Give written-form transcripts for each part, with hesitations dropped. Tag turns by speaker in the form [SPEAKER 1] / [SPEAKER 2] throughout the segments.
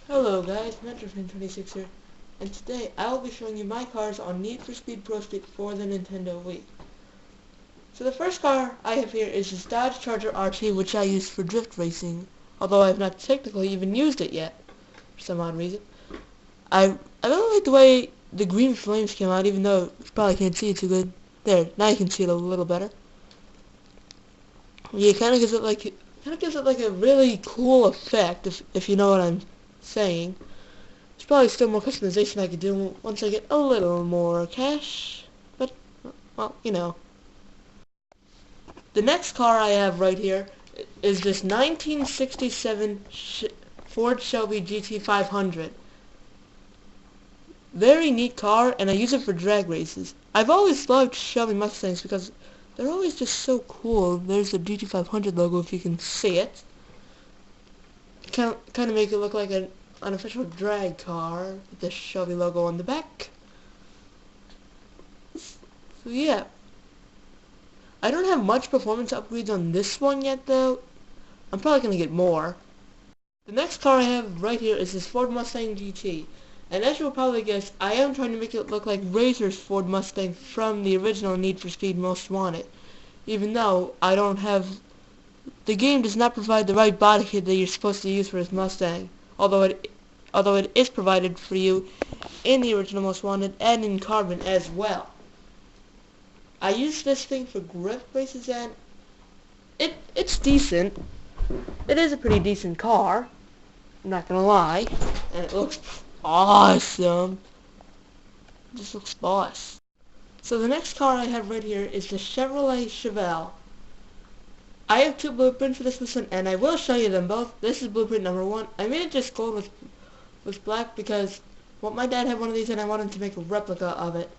[SPEAKER 1] Hello guys, MetroFan26 here, and today I will be showing you my cars on Need for Speed ProStreet for the Nintendo Wii. So the first car I have here is this Dodge Charger RT, which I use for drift racing, although I have not technically even used it yet, for some odd reason. I really like the way the green flames came out, even though you probably can't see it too good. There, now you can see it a little better. Yeah, it kind of gives it like a really cool effect, if you know what I'm saying. There's probably still more customization I could do once I get a little more cash, but, well, you know. The next car I have right here is this 1967 Ford Shelby GT500. Very neat car, and I use it for drag races. I've always loved Shelby Mustangs because they're always just so cool. There's the GT500 logo if you can see it. Kind of make it look like an unofficial drag car with the Shelby logo on the back. So yeah. I don't have much performance upgrades on this one yet though. I'm probably going to get more. The next car I have right here is this Ford Mustang GT. And as you'll probably guess, I am trying to make it look like Razor's Ford Mustang from the original Need for Speed Most Wanted. Even though I don't have... The game does not provide the right body kit that you're supposed to use for his Mustang. Although it is provided for you in the original Most Wanted and in Carbon as well. I use this thing for drift races and it's decent. It is a pretty decent car, I'm not gonna lie, and it looks awesome. It just looks boss. So the next car I have right here is the Chevrolet Chevelle. I have two blueprints for this one, and I will show you them both. This is blueprint number 1. I made it just gold with black because, well, my dad had one of these and I wanted to make a replica of it.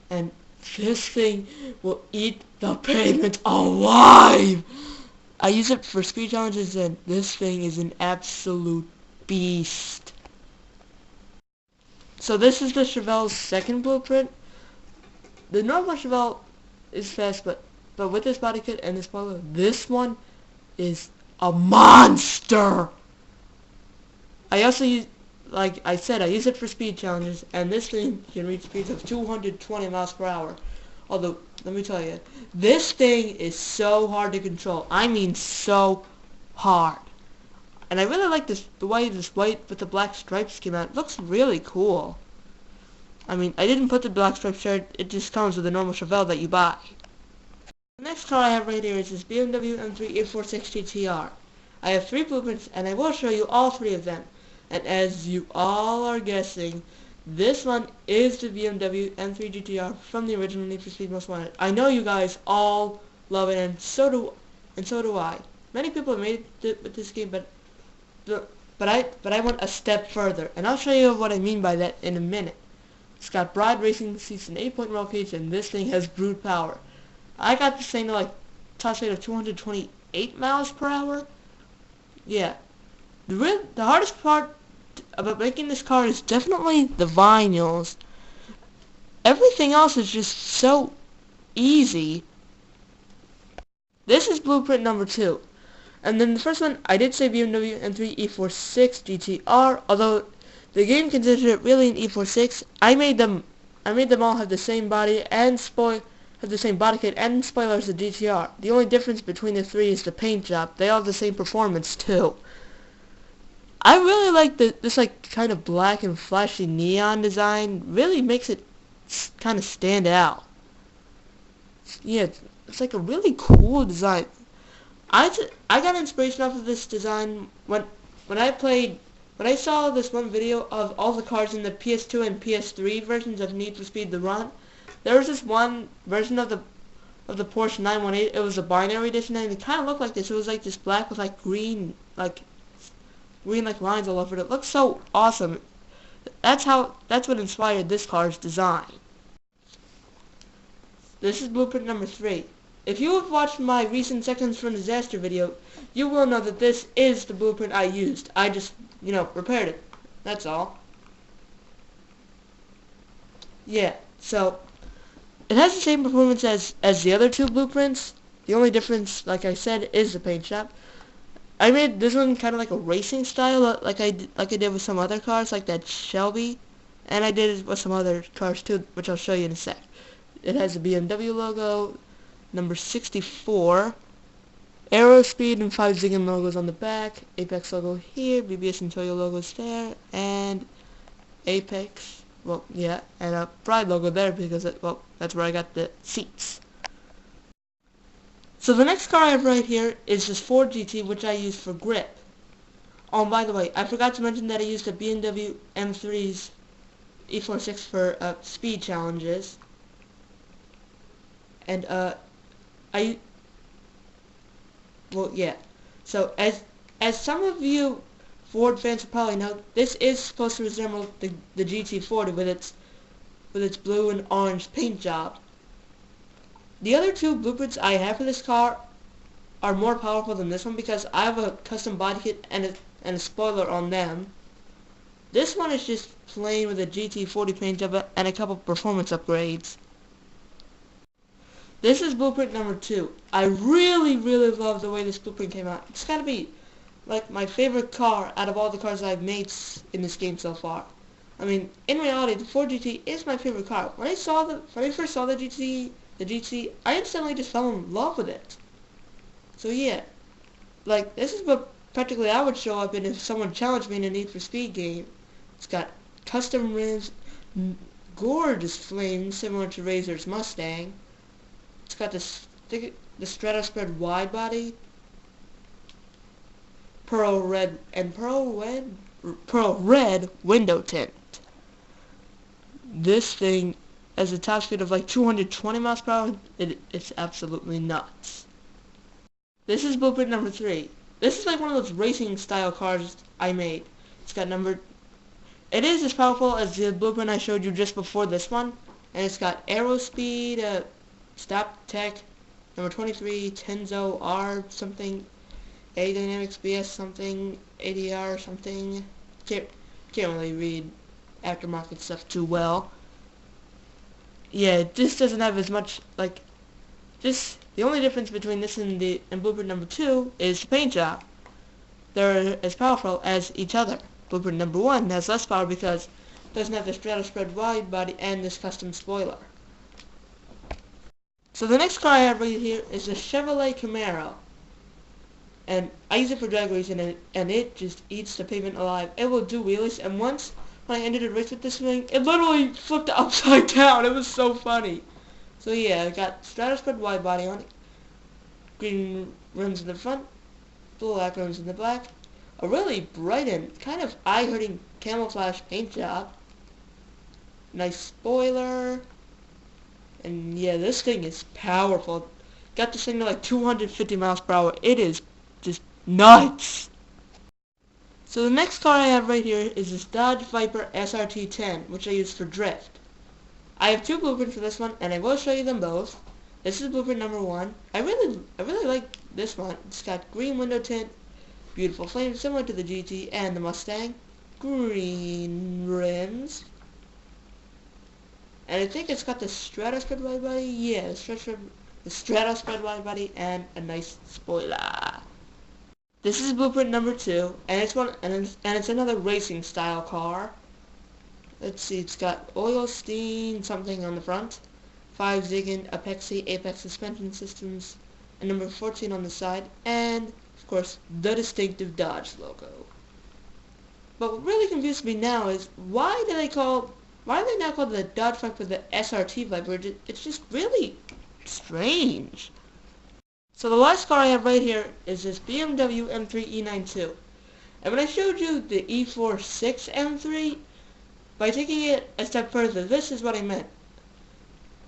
[SPEAKER 1] And this thing will eat the pavement alive! I use it for speed challenges and this thing is an absolute beast. So this is the Chevelle's second blueprint. The normal Chevelle is fast, but with this body kit and this spoiler, this one is a monster! I also use, like I said, I use it for speed challenges, and this thing can reach speeds of 220 miles per hour. Although, let me tell you, this thing is so hard to control. I mean so hard. And I really like the way this white with the black stripes came out. It looks really cool. I mean, I didn't put the black stripes there, it just comes with the normal Chevelle that you buy. The next car I have right here is this BMW M3 E46 GTR. I have 3 blueprints, and I will show you all 3 of them. And as you all are guessing, this one is the BMW M3 GTR from the original Need for Speed Most Wanted. I know you guys all love it, and so do I. Many people have made it with this game, but I went a step further, and I'll show you what I mean by that in a minute. It's got broad racing seats and 8-point roll cage, and this thing has brute power. I got this thing to like top speed of 228 miles per hour. Yeah. The hardest part about making this car is definitely the vinyls. Everything else is just so easy. This is blueprint number 2. And then the first one, I did say BMW M3 E46 GTR, although the game considers it really an E46. I made them all have the same body and the same body kit and spoiler as the GTR. The only difference between the 3 is the paint job. They all have the same performance too. I really like this like kind of black and flashy neon design. Really makes it kind of stand out. Yeah, it's like a really cool design. I got inspiration off of this design when I saw this one video of all the cars in the PS2 and PS3 versions of Need for Speed The Run. There was this one version of the Porsche 918. It was a binary edition, and it kind of looked like this. It was like this black with like green like lines all over it. It looks so awesome. That's what inspired this car's design. This is blueprint number 3. If you have watched my recent Seconds from Disaster video, you will know that this is the blueprint I used. I just, repaired it. That's all. Yeah, so it has the same performance as the other 2 blueprints. The only difference, like I said, is the paint job. I made this one kind of like a racing style, like I did with some other cars, like that Shelby, and I did it with some other cars too, which I'll show you in a sec. It has a BMW logo, number 64, Aerospeed and 5 Ziggin logos on the back, Apex logo here, BBS and Toyo logos there, and Apex, well, yeah, and a Pride logo there because, well, that's where I got the seats. So the next car I have right here is this Ford GT, which I use for grip. Oh, and by the way, I forgot to mention that I used a BMW M3's E46 for speed challenges. And well, yeah. So as some of you Ford fans will probably know, this is supposed to resemble the GT40 with its blue and orange paint job. The other two blueprints I have for this car are more powerful than this one because I have a custom body kit and a spoiler on them. This one is just plain with a GT40 paint job and a couple performance upgrades. This is blueprint number 2. I really love the way this blueprint came out. It's gotta be like my favorite car out of all the cars I've made in this game so far. I mean, in reality, the Ford GT is my favorite car. When I first saw the GT, I instantly just fell in love with it. So yeah, like this is what practically I would show up in if someone challenged me in a Need for Speed game. It's got custom rims, gorgeous flames similar to Razor's Mustang. It's got the Strataspread wide body, pearl red window tint. This thing has a top speed of like 220 miles per hour. It's absolutely nuts. This is blueprint number 3. This is like one of those racing style cars I made. It is as powerful as the blueprint I showed you just before this one, and it's got Aerospeed, Stop Tech, number 23, Tenzo R something, A Dynamics BS something, ADR something. Can't really read aftermarket stuff too well. Yeah, this doesn't have as much, like, the only difference between this and blueprint number 2 is the paint job. They're as powerful as each other. Blueprint number 1 has less power because it doesn't have the Strataspread wide body and this custom spoiler. So the next car I have right here is the Chevrolet Camaro. And I use it for drag racing and it just eats the pavement alive. It will do wheelies, and once when I ended a race with this thing, it literally flipped upside down. It was so funny. So yeah, I got Strataspread wide body on it, green rims in the front, black rims in the back, a really bright and kind of eye-hurting camouflage paint job, nice spoiler, and yeah, this thing is powerful. Got this thing to like 250 miles per hour. It is just nuts. So the next car I have right here is this Dodge Viper SRT10, which I use for drift. I have 2 blueprints for this one, and I will show you them both. This is blueprint number 1. I really like this one. It's got green window tint, beautiful flames similar to the GT and the Mustang, green rims, and I think it's got the Strataspread wide body. Yeah, the Strataspread wide body and a nice spoiler. This is blueprint number 2, and it's another racing style car. Let's see, it's got oil steam something on the front, 5 Ziggin Apex suspension systems, and number 14 on the side, and of course the distinctive Dodge logo. But what really confuses me now is why do they now call the Dodge Viper the SRT Viper? It's just really strange. So the last car I have right here is this BMW M3 E92. And when I showed you the E46 M3, by taking it a step further, this is what I meant.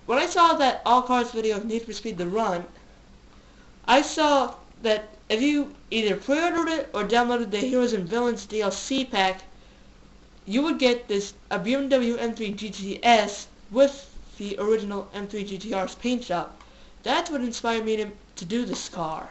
[SPEAKER 1] When I saw that All Cars video of Need for Speed The Run, I saw that if you either pre-ordered it or downloaded the Heroes and Villains DLC pack, you would get a BMW M3 GTS with the original M3 GTR's paint job. That's what inspired me to do this car.